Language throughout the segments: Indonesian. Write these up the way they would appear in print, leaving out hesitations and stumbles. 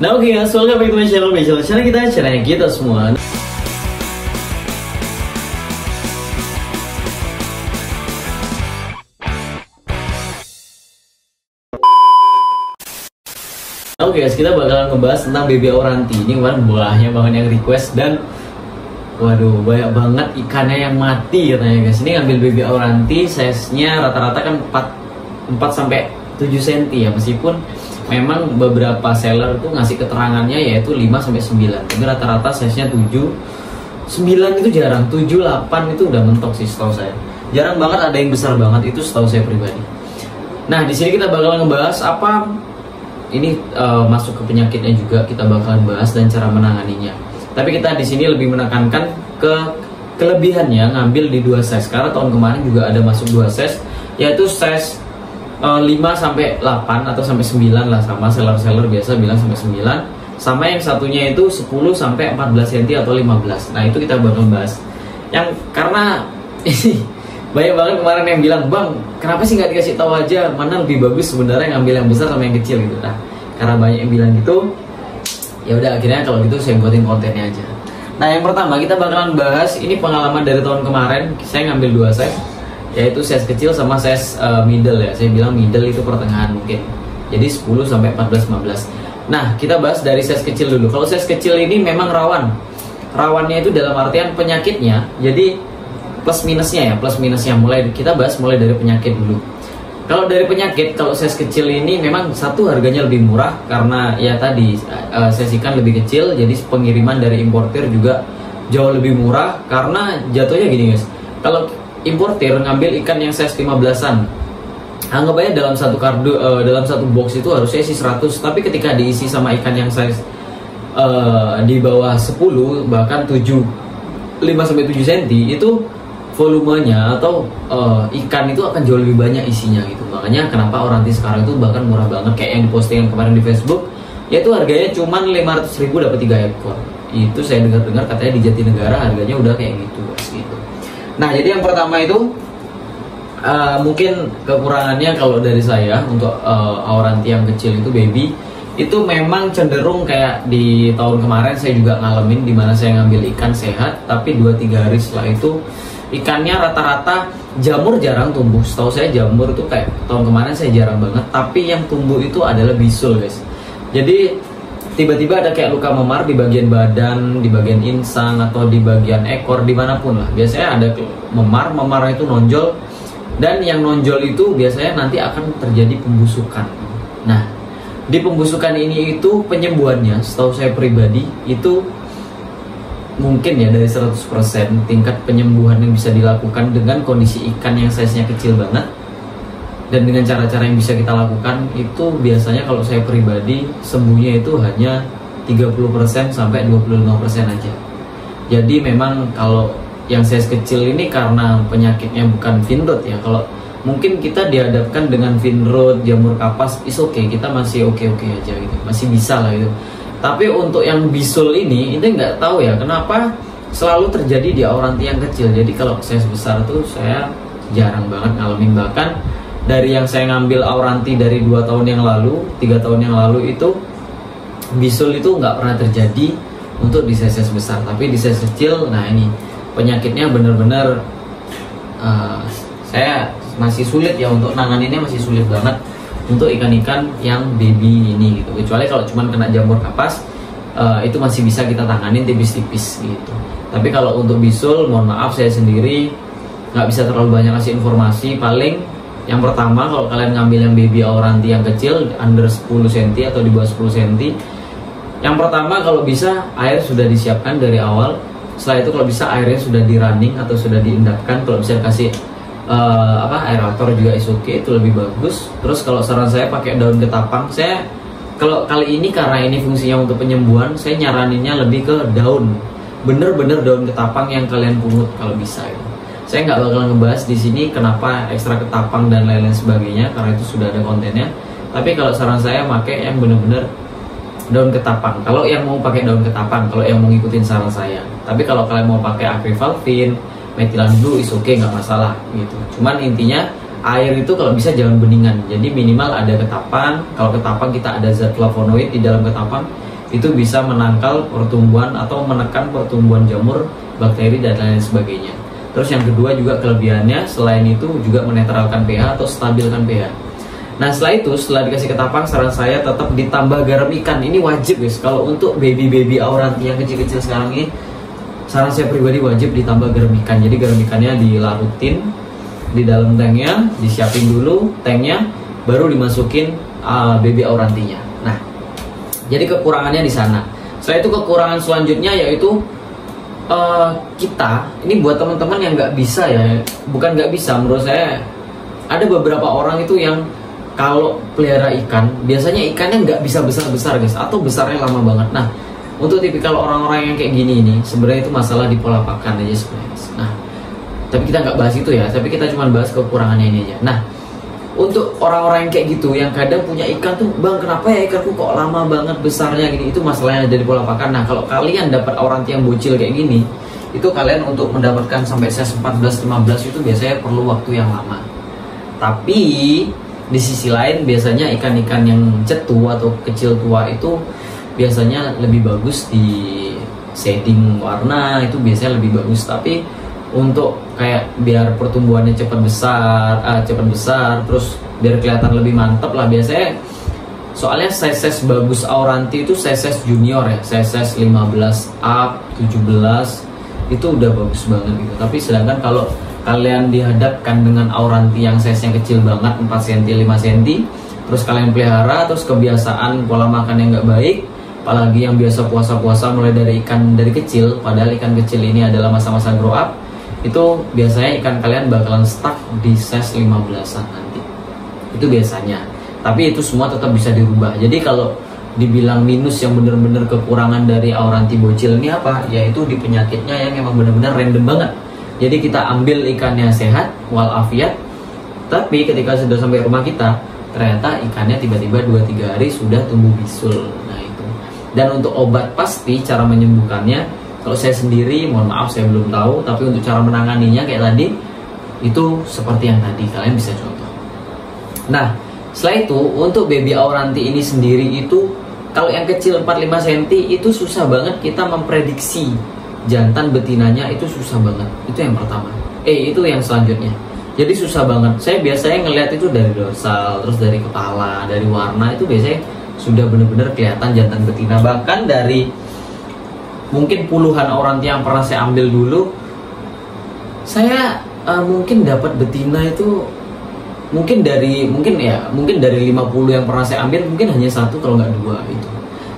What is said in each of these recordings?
Nah oke guys, welcome back to my channel kita, channelnya kita semua. Oke guys, kita bakalan ngebahas tentang baby Auranti. Ini kemarin banyak banget yang request dan waduh, banyak banget ikannya yang mati katanya guys. Ini ngambil baby Auranti, size-nya rata-rata kan 4 sampai 7 cm ya, meskipun memang beberapa seller tuh ngasih keterangannya yaitu 5 sampai 9. Tapi rata-rata size-nya 7. 9 itu jarang, 7, 8 itu udah mentok sih setahu saya. Jarang banget ada yang besar banget, itu setahu saya pribadi. Nah, di sini kita bakal ngebahas apa ini masuk ke penyakitnya juga kita bakalan bahas dan cara menanganinya. Tapi kita di sini lebih menekankan ke kelebihannya ngambil di 2 size. Karena tahun kemarin juga ada masuk 2 size, yaitu size 5 sampai 8 atau sampai 9 lah, sama seller-seller biasa bilang sampai 9. Sama yang satunya itu 10 sampai 14 cm atau 15. Nah, itu kita bakal bahas. Yang karena ini banyak banget kemarin yang bilang, "Bang, kenapa sih nggak dikasih tahu aja mana lebih bagus sebenarnya ngambil yang besar sama yang kecil gitu." Nah, karena banyak yang bilang gitu, ya udah akhirnya kalau gitu saya buatin kontennya aja. Nah, yang pertama kita bakalan bahas ini pengalaman dari tahun kemarin. Saya ngambil 2 size, yaitu size kecil sama size middle ya. Saya bilang middle itu pertengahan mungkin. Jadi 10 sampai 14 15. Nah, kita bahas dari size kecil dulu. Kalau size kecil ini memang rawan. Rawannya itu dalam artian penyakitnya. Jadi plus minusnya ya, plus minusnya kita bahas mulai dari penyakit dulu. Kalau dari penyakit, kalau size kecil ini memang satu harganya lebih murah karena ya tadi size ikan lebih kecil, jadi pengiriman dari importir juga jauh lebih murah karena jatuhnya gini guys. Kalau importir ngambil ikan yang size 15-an, anggap aja dalam satu kardu dalam satu box itu harusnya isi 100, tapi ketika diisi sama ikan yang size di bawah 10 bahkan 5 sampai 7 cm itu volumenya atau ikan itu akan jauh lebih banyak isinya gitu. Makanya kenapa Auranti sekarang itu bahkan murah banget, kayak yang dipostingan kemarin di Facebook, yaitu harganya cuman 500.000 dapat 3 ekor. Itu saya dengar katanya di Jatinegara harganya udah kayak gitu guys gitu. Nah, jadi yang pertama itu mungkin kekurangannya kalau dari saya untuk Auranti yang kecil itu baby itu memang cenderung kayak di tahun kemarin saya juga ngalamin, dimana saya ngambil ikan sehat tapi 2-3 hari setelah itu ikannya rata-rata jamur jarang tumbuh. Setahu saya jamur itu kayak tahun kemarin saya jarang banget, tapi yang tumbuh itu adalah bisul guys. Jadi tiba-tiba ada kayak luka memar di bagian badan, di bagian insang atau di bagian ekor, dimanapun lah. Biasanya ada memar itu nonjol, dan yang nonjol itu biasanya nanti akan terjadi pembusukan. Nah, di pembusukan ini itu penyembuhannya setahu saya pribadi itu mungkin ya dari 100% tingkat penyembuhan yang bisa dilakukan dengan kondisi ikan yang size-nya kecil banget dan dengan cara-cara yang bisa kita lakukan itu biasanya kalau saya pribadi sembuhnya itu hanya 30% sampai 25% aja. Jadi memang kalau yang size kecil ini karena penyakitnya bukan finrod ya, kalau mungkin kita dihadapkan dengan finrod, jamur kapas, is okay, kita masih oke-oke aja gitu, masih bisa lah gitu. Tapi untuk yang bisul ini nggak tahu ya kenapa selalu terjadi di Auranti yang kecil. Jadi kalau size besar tuh saya jarang banget ngalamin. Bahkan dari yang saya ngambil Auranti dari 2 tahun yang lalu, 3 tahun yang lalu itu bisul itu nggak pernah terjadi untuk di size besar. Tapi di size kecil, nah ini penyakitnya bener-bener saya masih sulit ya untuk nanganinnya, masih sulit banget untuk ikan-ikan yang baby ini gitu. Kecuali kalau cuma kena jamur kapas, itu masih bisa kita tanganin tipis-tipis gitu. Tapi kalau untuk bisul, mohon maaf saya sendiri nggak bisa terlalu banyak kasih informasi. Paling yang pertama, kalau kalian ngambil yang baby Auranti yang kecil under 10 cm atau di bawah 10 cm, yang pertama kalau bisa air sudah disiapkan dari awal. Setelah itu kalau bisa airnya sudah di running atau sudah diendapkan. Kalau bisa kasih aerator juga is okay, itu lebih bagus. Terus kalau saran saya pakai daun ketapang. Saya kalau kali ini karena ini fungsinya untuk penyembuhan, saya nyaraninnya lebih ke daun, bener-bener daun ketapang yang kalian pungut kalau bisa gitu. Saya nggak bakal ngebahas di sini kenapa ekstra ketapang dan lain-lain sebagainya karena itu sudah ada kontennya. Tapi kalau saran saya pakai yang bener-bener daun ketapang. Kalau yang mau pakai daun ketapang, kalau yang mau ngikutin saran saya. Tapi kalau kalian mau pakai Acrivalvin, metilan dulu is okay, nggak masalah gitu. Cuman intinya air itu kalau bisa jangan beningan, jadi minimal ada ketapang. Kalau ketapang kita ada zat flavonoid di dalam ketapang, itu bisa menangkal pertumbuhan atau menekan pertumbuhan jamur, bakteri dan lain sebagainya. Terus yang kedua juga kelebihannya selain itu juga menetralkan pH atau stabilkan pH. Nah setelah itu, setelah dikasih ketapang, saran saya tetap ditambah garam ikan. Ini wajib guys, kalau untuk baby auranti yang kecil-kecil sekarang ini, saran saya pribadi wajib ditambah garam ikan. Jadi garam ikannya dilarutin di dalam tanknya, disiapin dulu tanknya, baru dimasukin baby aurantinya. Nah, jadi kekurangannya di sana. Setelah itu kekurangan selanjutnya yaitu kita, ini buat teman-teman yang nggak bisa ya, bukan nggak bisa, menurut saya ada beberapa orang itu yang kalau pelihara ikan, biasanya ikannya nggak bisa besar-besar guys, atau besarnya lama banget. Nah, untuk tipikal orang-orang yang kayak gini ini, sebenarnya itu masalah di pola pakan aja sebenarnya. Nah, tapi kita nggak bahas itu ya, tapi kita cuma bahas kekurangannya ini aja. Nah, untuk orang-orang yang kayak gitu, yang kadang punya ikan tuh, bang kenapa ya ikanku kok lama banget besarnya gini, itu masalahnya dari pola pakan. Nah, kalau kalian dapat auranti yang bocil kayak gini, itu kalian untuk mendapatkan sampai size 14-15 itu biasanya perlu waktu yang lama. Tapi di sisi lain biasanya ikan-ikan yang cetu atau kecil tua itu biasanya lebih bagus di shading warna, itu biasanya lebih bagus. Tapi untuk kayak biar pertumbuhannya cepat besar, terus biar kelihatan lebih mantap lah biasanya. Soalnya size bagus auranti itu size junior ya, size 15 up, 17 itu udah bagus banget gitu. Tapi sedangkan kalau kalian dihadapkan dengan auranti yang size-nya kecil banget, 4 cm, 5 cm, terus kalian pelihara, terus kebiasaan pola makan yang nggak baik, apalagi yang biasa puasa-puasa mulai dari ikan dari kecil, padahal ikan kecil ini adalah masa-masa grow up, itu biasanya ikan kalian bakalan stuck di size 15-an nanti. Itu biasanya. Tapi itu semua tetap bisa dirubah. Jadi kalau dibilang minus yang bener-bener kekurangan dari auranti bocil ini apa? Yaitu di penyakitnya yang emang bener-bener random banget. Jadi kita ambil ikannya sehat, walafiat, tapi ketika sudah sampai rumah kita, ternyata ikannya tiba-tiba 2-3 hari sudah tumbuh bisul. Nah itu. Dan untuk obat pasti cara menyembuhkannya, kalau saya sendiri, mohon maaf saya belum tahu, tapi untuk cara menanganinya kayak tadi, itu seperti yang tadi, kalian bisa contoh. Nah, setelah itu untuk baby auranti ini sendiri itu, kalau yang kecil 4-5 cm itu susah banget kita memprediksi jantan betinanya, itu susah banget. Itu yang pertama. Itu yang selanjutnya. Jadi susah banget. Saya biasanya ngelihat itu dari dorsal, terus dari kepala, dari warna, itu biasanya sudah benar-benar kelihatan jantan betina. Bahkan dari mungkin puluhan auranti yang pernah saya ambil dulu, saya mungkin dapat betina itu mungkin dari 50 yang pernah saya ambil, mungkin hanya 1 kalau nggak 2 itu.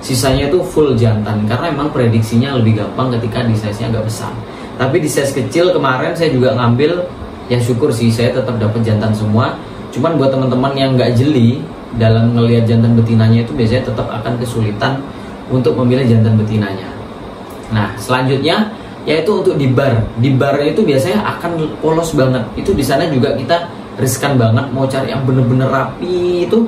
Sisanya itu full jantan, karena emang prediksinya lebih gampang ketika di size-nya agak besar. Tapi di size kecil kemarin saya juga ngambil, ya syukur sih saya tetap dapat jantan semua. Cuman buat teman-teman yang nggak jeli dalam ngelihat jantan betinanya, itu biasanya tetap akan kesulitan untuk memilih jantan betinanya. Nah selanjutnya yaitu untuk di bar. Di bar itu biasanya akan polos banget. Itu di sana juga kita riskan banget, mau cari yang bener-bener rapi itu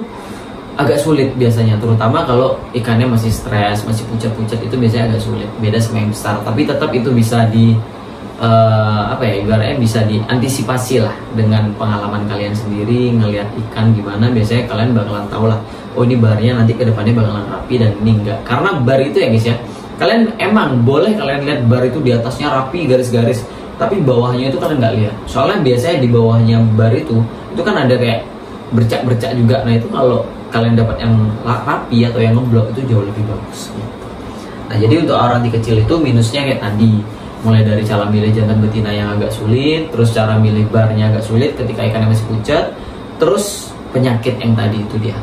agak sulit biasanya, terutama kalau ikannya masih stres, masih pucat-pucat, itu biasanya agak sulit. Beda sama yang besar, tapi tetap itu bisa di ibaratnya bisa diantisipasi lah dengan pengalaman kalian sendiri, ngelihat ikan gimana, biasanya kalian bakalan tahu lah, oh ini barnya nanti kedepannya bakalan rapi dan ini enggak. Karena bar itu ya guys ya, kalian emang boleh kalian lihat bar itu di atasnya rapi garis-garis, tapi bawahnya itu kalian nggak lihat. Soalnya biasanya di bawahnya bar itu kan ada kayak bercak-bercak juga. Nah itu kalau kalian dapat yang rapi atau yang ngeblok itu jauh lebih bagus gitu. Nah jadi untuk auranti kecil itu minusnya kayak tadi, mulai dari cara milih jantan betina yang agak sulit, terus cara milih barnya agak sulit ketika ikannya masih pucat, terus penyakit yang tadi itu dia,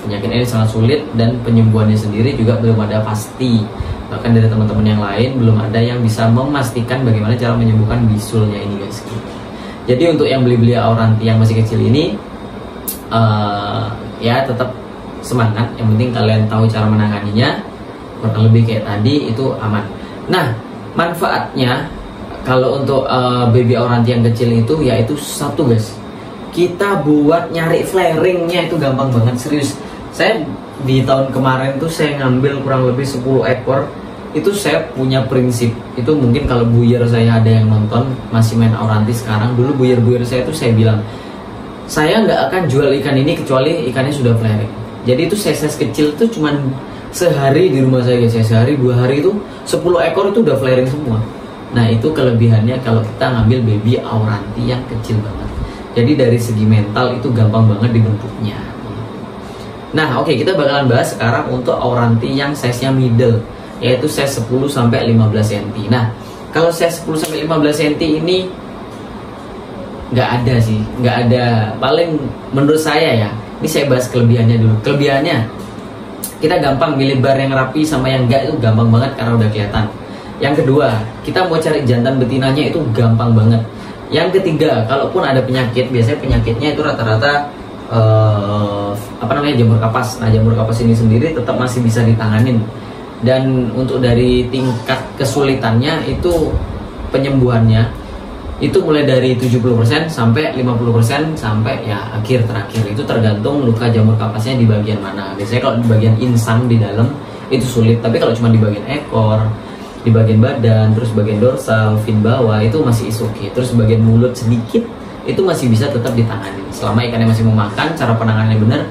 penyakitnya sangat sulit, dan penyembuhannya sendiri juga belum ada pasti. Bahkan dari teman-teman yang lain belum ada yang bisa memastikan bagaimana cara menyembuhkan bisulnya ini guys. Jadi untuk yang beli-beli auranti yang masih kecil ini, ya tetap semangat. Yang penting kalian tahu cara menanganinya, kurang lebih kayak tadi itu aman. Nah manfaatnya kalau untuk baby auranti yang kecil itu, yaitu satu guys, kita buat nyari flaringnya itu gampang banget, serius. Saya di tahun kemarin tuh saya ngambil kurang lebih 10 ekor. Itu saya punya prinsip, itu mungkin kalau buyer saya ada yang nonton masih main auranti sekarang, dulu buyer saya itu saya bilang, saya nggak akan jual ikan ini kecuali ikannya sudah flaring. Jadi itu size kecil tuh cuman sehari di rumah saya guys ya, sehari 2 hari itu 10 ekor itu udah flaring semua. Nah itu kelebihannya kalau kita ngambil baby Auranti yang kecil banget. Jadi dari segi mental itu gampang banget dibentuknya. Nah oke, kita bakalan bahas sekarang untuk Auranti yang size-nya middle, yaitu size 10-15 cm. Nah kalau size 10-15 cm ini nggak ada sih, nggak ada. Paling menurut saya ya, ini saya bahas kelebihannya dulu. Kelebihannya kita gampang milih bar yang rapi sama yang enggak itu gampang banget karena udah kelihatan. Yang kedua, kita mau cari jantan betinanya itu gampang banget. Yang ketiga, kalaupun ada penyakit, biasanya penyakitnya itu rata-rata jamur kapas. Nah jamur kapas ini sendiri tetap masih bisa ditanganin. Dan untuk dari tingkat kesulitannya itu penyembuhannya itu mulai dari 70% sampai 50% sampai ya akhir terakhir. Itu tergantung luka jamur kapasnya di bagian mana. Biasanya kalau di bagian insang di dalam itu sulit, tapi kalau cuma di bagian ekor, di bagian badan, terus bagian dorsal, fin bawah itu masih oke. Terus bagian mulut sedikit itu masih bisa tetap ditangani. Selama ikannya masih mau makan, cara penanganannya benar,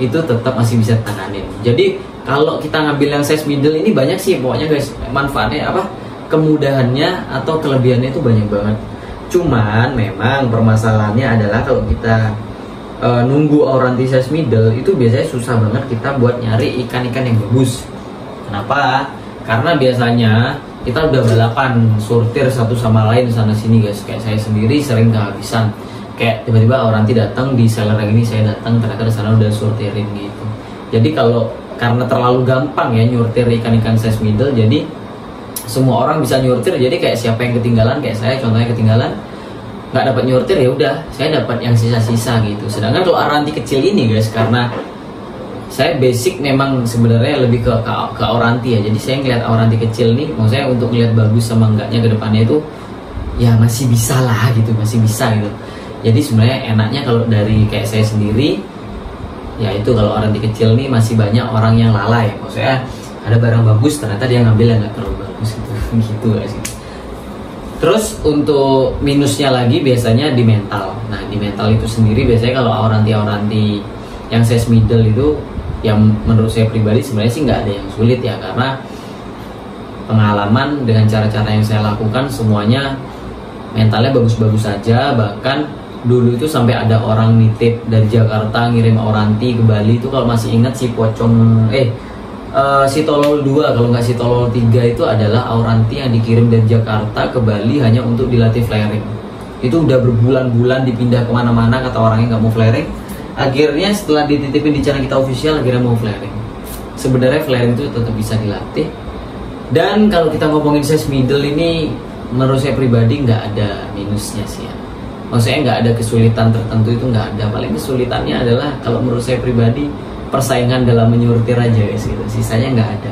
itu tetap masih bisa ditanganin. Jadi kalau kita ngambil yang size middle ini banyak sih pokoknya guys, manfaatnya apa? Kemudahannya atau kelebihannya itu banyak banget. Cuman memang permasalahannya adalah kalau kita nunggu Auranti size middle itu biasanya susah banget kita buat nyari ikan-ikan yang bagus. Kenapa? Karena biasanya kita udah balapan sortir satu sama lain sana sini guys. Kayak saya sendiri sering kehabisan. Kayak tiba-tiba Auranti datang di seller yang ini, saya datang ternyata di sana udah sortirin gitu. Jadi kalau karena terlalu gampang ya nyurtir ikan-ikan size middle, jadi semua orang bisa nyurtir. Jadi kayak siapa yang ketinggalan, kayak saya contohnya ketinggalan nggak dapat nyurtir, ya udah saya dapat yang sisa-sisa gitu. Sedangkan kalau Auranti kecil ini guys, karena saya basic memang sebenarnya lebih ke Auranti ya, jadi saya ngeliat Auranti kecil nih, maksudnya untuk ngeliat bagus sama enggaknya ke depannya itu ya masih bisa lah gitu, masih bisa gitu. Jadi sebenarnya enaknya kalau dari kayak saya sendiri ya itu, kalau Auranti kecil nih masih banyak orang yang lalai, maksudnya ada barang bagus ternyata dia ngambil yang nggak terlalu bagus gitu guys. Terus untuk minusnya lagi biasanya di mental. Nah di mental itu sendiri biasanya kalau Auranti yang size middle itu, yang menurut saya pribadi sebenarnya sih nggak ada yang sulit ya, karena pengalaman dengan cara-cara yang saya lakukan semuanya mentalnya bagus-bagus saja. Bahkan dulu itu sampai ada orang nitip dari Jakarta ngirim Auranti ke Bali itu, kalau masih ingat si pocong si tolol 2 kalau nggak si tolol 3 itu adalah Auranti yang dikirim dari Jakarta ke Bali hanya untuk dilatih flaring. Itu udah berbulan-bulan dipindah kemana-mana, kata orangnya nggak mau flaring. Akhirnya setelah dititipin di channel kita official, akhirnya mau flaring. Sebenarnya flaring itu tetap bisa dilatih. Dan kalau kita ngomongin size middle ini, menurut saya pribadi nggak ada minusnya sih ya. Maksudnya nggak ada kesulitan tertentu, itu nggak ada. Paling kesulitannya adalah kalau menurut saya pribadi persaingan dalam menyurtir aja guys gitu. Sisanya nggak ada.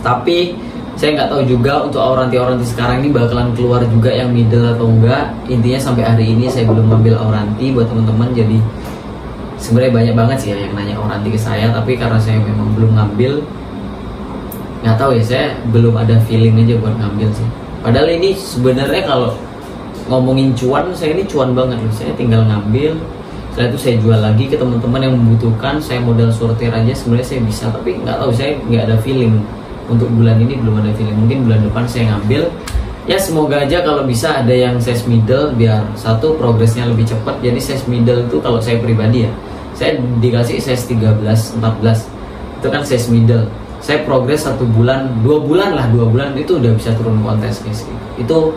Tapi saya nggak tahu juga untuk Auranti sekarang ini bakalan keluar juga yang middle atau enggak. Intinya sampai hari ini saya belum ngambil Auranti buat teman-teman. Jadi sebenarnya banyak banget sih ya yang nanya Auranti ke saya, tapi karena saya memang belum ngambil, nggak tahu ya, saya belum ada feeling aja buat ngambil sih. Padahal ini sebenarnya kalau ngomongin cuan, saya ini cuan banget loh. Saya tinggal ngambil, setelah itu saya jual lagi ke teman-teman yang membutuhkan. Saya modal sortir aja sebenarnya saya bisa, tapi nggak tahu, saya nggak ada feeling untuk bulan ini, belum ada feeling. Mungkin bulan depan saya ngambil ya, semoga aja kalau bisa ada yang size middle, biar satu progresnya lebih cepat. Jadi size middle itu kalau saya pribadi ya, saya dikasih size 13-14 itu kan size middle. Saya progres 1 bulan, 2 bulan lah, 2 bulan itu udah bisa turun kontes guys. Itu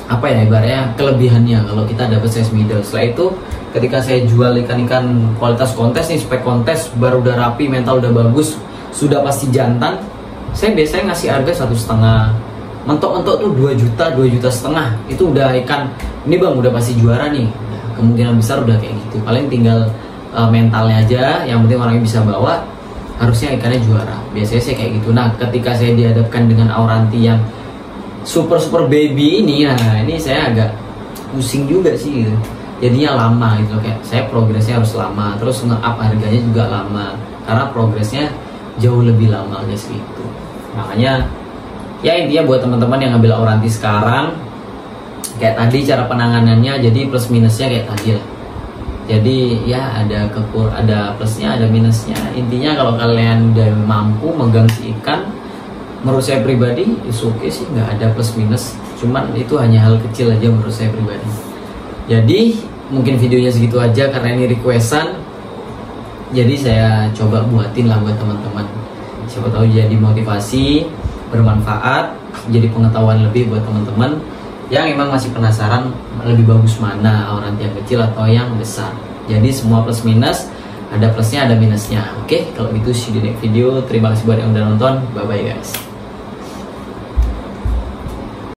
apa ya ibaratnya kelebihannya kalau kita dapat size middle. Setelah itu ketika saya jual ikan-ikan kualitas kontes nih, spek kontes, baru udah rapi, mental udah bagus, sudah pasti jantan, saya biasanya ngasih harga 1,5, mentok-mentok tuh 2 juta, 2,5 juta. Itu udah ikan ini bang udah pasti juara nih, kemungkinan besar udah kayak gitu. Paling tinggal mentalnya aja, yang penting orangnya bisa bawa, harusnya ikannya juara. Biasanya saya kayak gitu. Nah ketika saya dihadapkan dengan Auranti yang super baby ini, nah ini saya agak pusing juga sih gitu. Jadinya lama gitu, kayak saya progresnya harus lama, terus nge-up harganya juga lama karena progresnya jauh lebih lama guys gitu. Makanya ya intinya buat teman-teman yang ngambil Auranti sekarang, kayak tadi cara penanganannya, jadi plus minusnya kayak tadi lah. Jadi ya ada plusnya, ada minusnya. Intinya kalau kalian udah mampu megang si ikan, menurut saya pribadi oke sih, nggak ada plus minus. Cuman itu hanya hal kecil aja menurut saya pribadi. Jadi mungkin videonya segitu aja karena ini requestan. Jadi saya coba buatin lah buat teman-teman. Siapa tahu jadi motivasi, bermanfaat, jadi pengetahuan lebih buat teman-teman yang emang masih penasaran lebih bagus mana Auranti yang kecil atau yang besar. Jadi semua plus minus, ada plusnya ada minusnya. Oke, kalau gitu see you di next video. Terima kasih buat yang udah nonton. Bye bye guys.